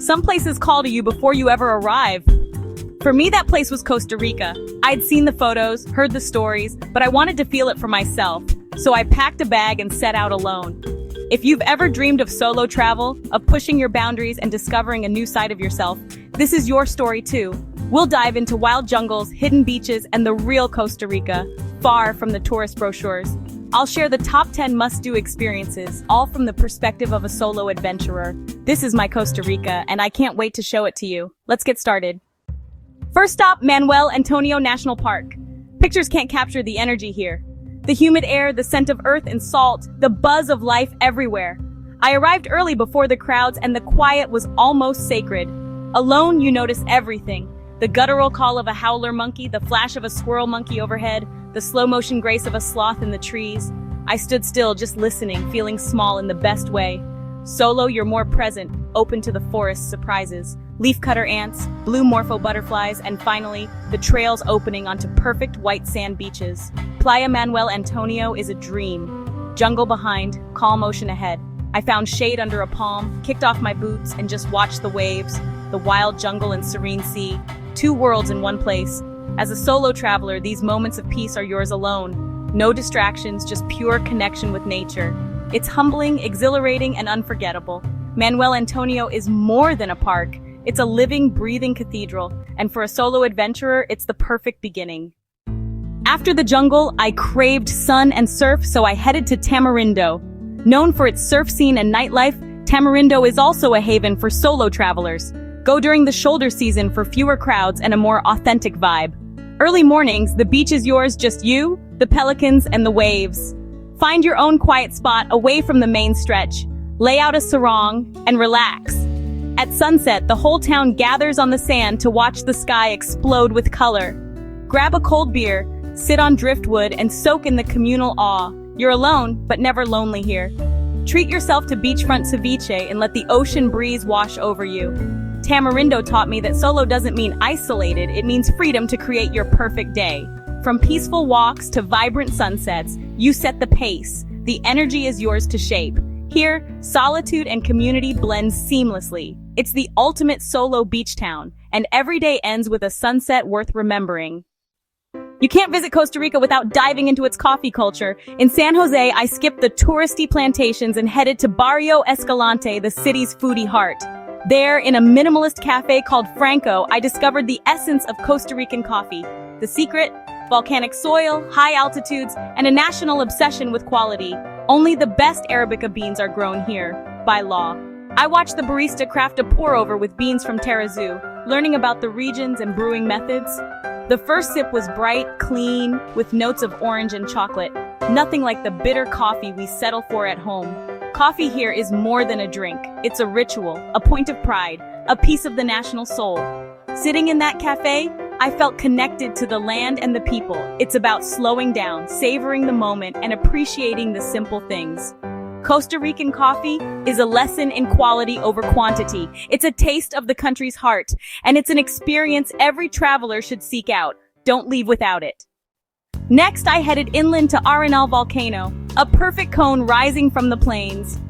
Some places call to you before you ever arrive. For me, that place was Costa Rica. I'd seen the photos, heard the stories, but I wanted to feel it for myself. So I packed a bag and set out alone. If you've ever dreamed of solo travel, of pushing your boundaries and discovering a new side of yourself, this is your story too. We'll dive into wild jungles, hidden beaches, and the real Costa Rica, far from the tourist brochures. I'll share the top 10 must-do experiences, all from the perspective of a solo adventurer. This is my Costa Rica, and I can't wait to show it to you. Let's get started. First stop, Manuel Antonio National Park. Pictures can't capture the energy here. The humid air, the scent of earth and salt, the buzz of life everywhere. I arrived early before the crowds and the quiet was almost sacred. Alone, you notice everything. The guttural call of a howler monkey, the flash of a squirrel monkey overhead, the slow-motion grace of a sloth in the trees. I stood still, just listening, feeling small in the best way. Solo, you're more present, open to the forest's surprises. Leafcutter ants, blue morpho butterflies, and finally, the trails opening onto perfect white sand beaches. Playa Manuel Antonio is a dream. Jungle behind, calm ocean ahead. I found shade under a palm, kicked off my boots, and just watched the waves, the wild jungle and serene sea. Two worlds in one place. As a solo traveler, these moments of peace are yours alone. No distractions, just pure connection with nature. It's humbling, exhilarating, and unforgettable. Manuel Antonio is more than a park. It's a living, breathing cathedral, and for a solo adventurer, it's the perfect beginning. After the jungle, I craved sun and surf, so I headed to Tamarindo. Known for its surf scene and nightlife, Tamarindo is also a haven for solo travelers. Go during the shoulder season for fewer crowds and a more authentic vibe. Early mornings, the beach is yours, just you, the pelicans, and the waves. Find your own quiet spot away from the main stretch. Lay out a sarong and relax. At sunset, the whole town gathers on the sand to watch the sky explode with color. Grab a cold beer, sit on driftwood, and soak in the communal awe. You're alone, but never lonely here. Treat yourself to beachfront ceviche and let the ocean breeze wash over you. Tamarindo taught me that solo doesn't mean isolated, it means freedom to create your perfect day. From peaceful walks to vibrant sunsets, you set the pace. The energy is yours to shape. Here, solitude and community blend seamlessly. It's the ultimate solo beach town, and every day ends with a sunset worth remembering. You can't visit Costa Rica without diving into its coffee culture. In San Jose, I skipped the touristy plantations and headed to Barrio Escalante, the city's foodie heart. There, in a minimalist cafe called Franco, I discovered the essence of Costa Rican coffee. The secret? Volcanic soil, high altitudes, and a national obsession with quality. Only the best Arabica beans are grown here, by law. I watched the barista craft a pour-over with beans from Tarrazú, learning about the regions and brewing methods. The first sip was bright, clean, with notes of orange and chocolate. Nothing like the bitter coffee we settle for at home. Coffee here is more than a drink. It's a ritual, a point of pride, a piece of the national soul. Sitting in that cafe, I felt connected to the land and the people. It's about slowing down, savoring the moment, and appreciating the simple things. Costa Rican coffee is a lesson in quality over quantity. It's a taste of the country's heart, and it's an experience every traveler should seek out. Don't leave without it. Next, I headed inland to Arenal Volcano, a perfect cone rising from the plains.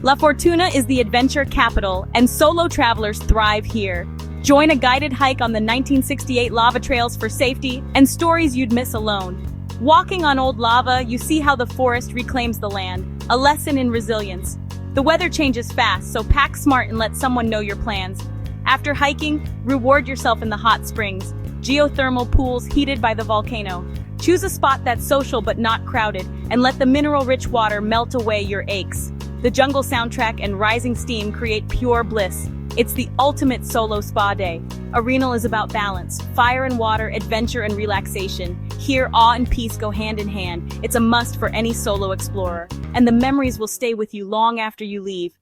La Fortuna is the adventure capital, and solo travelers thrive here. Join a guided hike on the 1968 lava trails for safety and stories you'd miss alone. Walking on old lava, you see how the forest reclaims the land, a lesson in resilience. The weather changes fast, so pack smart and let someone know your plans. After hiking, reward yourself in the hot springs, geothermal pools heated by the volcano. Choose a spot that's social but not crowded, and let the mineral-rich water melt away your aches. The jungle soundtrack and rising steam create pure bliss. It's the ultimate solo spa day. Arenal is about balance, fire and water, adventure and relaxation. Here, awe and peace go hand in hand. It's a must for any solo explorer, and the memories will stay with you long after you leave.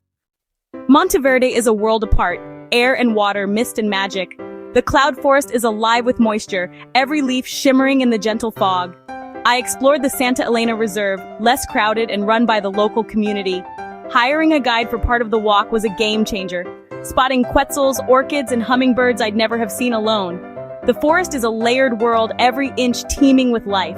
Monteverde is a world apart. Air and water, mist and magic. The cloud forest is alive with moisture, every leaf shimmering in the gentle fog. I explored the Santa Elena Reserve, less crowded and run by the local community. Hiring a guide for part of the walk was a game changer. Spotting quetzals, orchids, and hummingbirds I'd never have seen alone. The forest is a layered world, every inch teeming with life.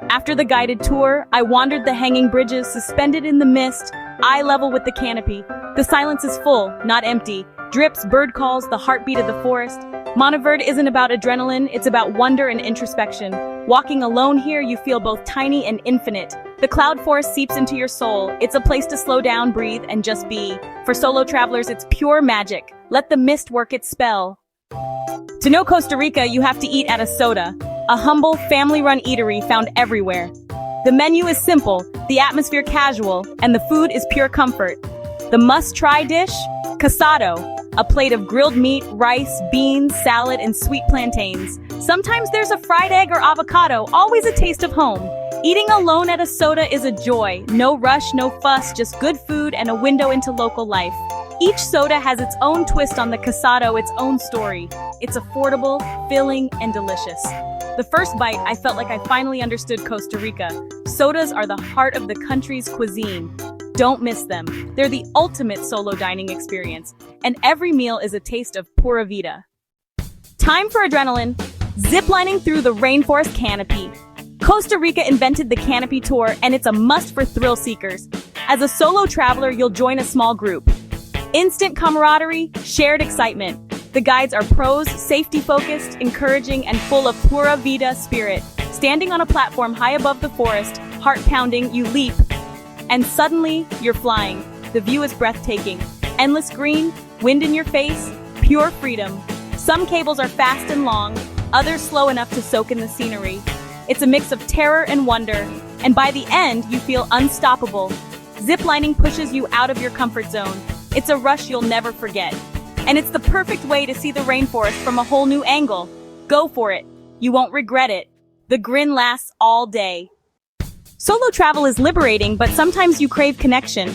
After the guided tour, I wandered the hanging bridges suspended in the mist, eye level with the canopy. The silence is full, not empty. Drips, bird calls, the heartbeat of the forest. Monteverde isn't about adrenaline, it's about wonder and introspection. Walking alone here, you feel both tiny and infinite. The cloud forest seeps into your soul. It's a place to slow down, breathe, and just be. For solo travelers, it's pure magic. Let the mist work its spell. To know Costa Rica, you have to eat at a soda, a humble, family-run eatery found everywhere. The menu is simple, the atmosphere casual, and the food is pure comfort. The must-try dish? Casado, a plate of grilled meat, rice, beans, salad, and sweet plantains. Sometimes there's a fried egg or avocado, always a taste of home. Eating alone at a soda is a joy. No rush, no fuss, just good food and a window into local life. Each soda has its own twist on the casado, its own story. It's affordable, filling, and delicious. The first bite, I felt like I finally understood Costa Rica. Sodas are the heart of the country's cuisine. Don't miss them. They're the ultimate solo dining experience, and every meal is a taste of pura vida. Time for adrenaline. Ziplining through the rainforest canopy. Costa Rica invented the canopy tour, and it's a must for thrill seekers. As a solo traveler, you'll join a small group. Instant camaraderie, shared excitement. The guides are pros, safety-focused, encouraging, and full of pura vida spirit. Standing on a platform high above the forest, heart-pounding, you leap, and suddenly, you're flying. The view is breathtaking. Endless green, wind in your face, pure freedom. Some cables are fast and long, others slow enough to soak in the scenery. It's a mix of terror and wonder, and by the end, you feel unstoppable. Ziplining pushes you out of your comfort zone. It's a rush you'll never forget. And it's the perfect way to see the rainforest from a whole new angle. Go for it. You won't regret it. The grin lasts all day. Solo travel is liberating, but sometimes you crave connection.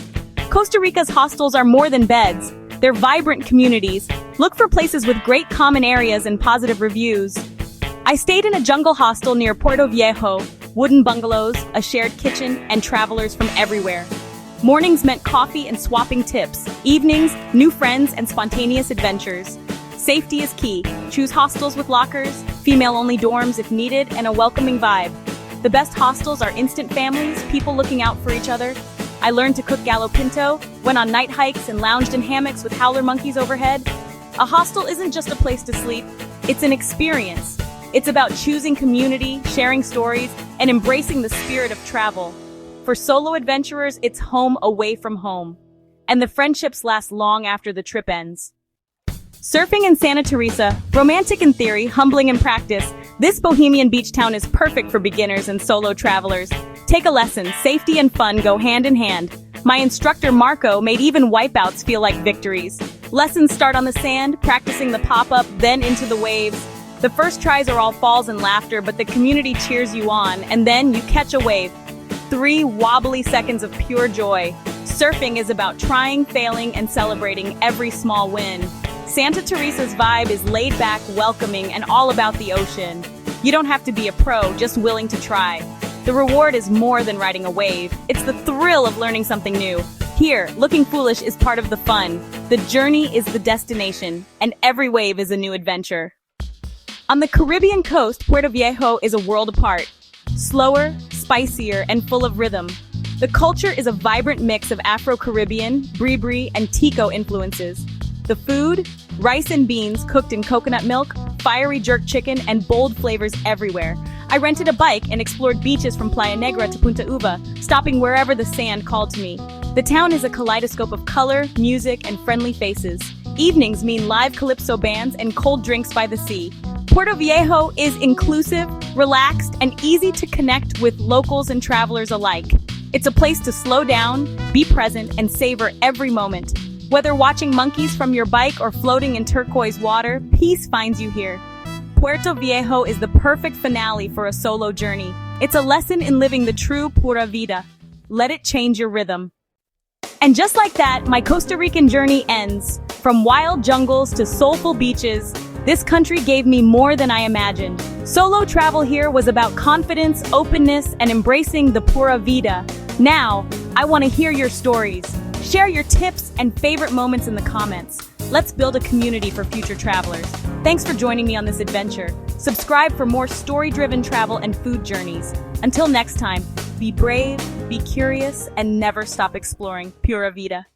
Costa Rica's hostels are more than beds. They're vibrant communities. Look for places with great common areas and positive reviews. I stayed in a jungle hostel near Puerto Viejo, wooden bungalows, a shared kitchen, and travelers from everywhere. Mornings meant coffee and swapping tips. Evenings, new friends and spontaneous adventures. Safety is key. Choose hostels with lockers, female-only dorms if needed, and a welcoming vibe. The best hostels are instant families, people looking out for each other. I learned to cook gallo pinto, went on night hikes, and lounged in hammocks with howler monkeys overhead. A hostel isn't just a place to sleep, it's an experience. It's about choosing community, sharing stories, and embracing the spirit of travel. For solo adventurers, it's home away from home. And the friendships last long after the trip ends. Surfing in Santa Teresa, romantic in theory, humbling in practice, this bohemian beach town is perfect for beginners and solo travelers. Take a lesson, safety and fun go hand in hand. My instructor Marco made even wipeouts feel like victories. Lessons start on the sand, practicing the pop-up, then into the waves. The first tries are all falls and laughter, but the community cheers you on, and then you catch a wave. 3 wobbly seconds of pure joy. Surfing is about trying, failing, and celebrating every small win. Santa Teresa's vibe is laid back, welcoming, and all about the ocean. You don't have to be a pro, just willing to try. The reward is more than riding a wave. It's the thrill of learning something new. Here, looking foolish is part of the fun. The journey is the destination, and every wave is a new adventure. On the Caribbean coast, Puerto Viejo is a world apart. Slower, spicier, and full of rhythm. The culture is a vibrant mix of Afro-Caribbean, Brie, and Tico influences. The food? Rice and beans cooked in coconut milk, fiery jerk chicken, and bold flavors everywhere. I rented a bike and explored beaches from Playa Negra to Punta Uva, stopping wherever the sand called to me. The town is a kaleidoscope of color, music, and friendly faces. Evenings mean live calypso bands and cold drinks by the sea. Puerto Viejo is inclusive, relaxed, and easy to connect with locals and travelers alike. It's a place to slow down, be present, and savor every moment. Whether watching monkeys from your bike or floating in turquoise water, peace finds you here. Puerto Viejo is the perfect finale for a solo journey. It's a lesson in living the true pura vida. Let it change your rhythm. And just like that, my Costa Rican journey ends. From wild jungles to soulful beaches, this country gave me more than I imagined. Solo travel here was about confidence, openness, and embracing the pura vida. Now, I want to hear your stories. Share your tips and favorite moments in the comments. Let's build a community for future travelers. Thanks for joining me on this adventure. Subscribe for more story-driven travel and food journeys. Until next time, be brave, be curious, and never stop exploring Pura Vida.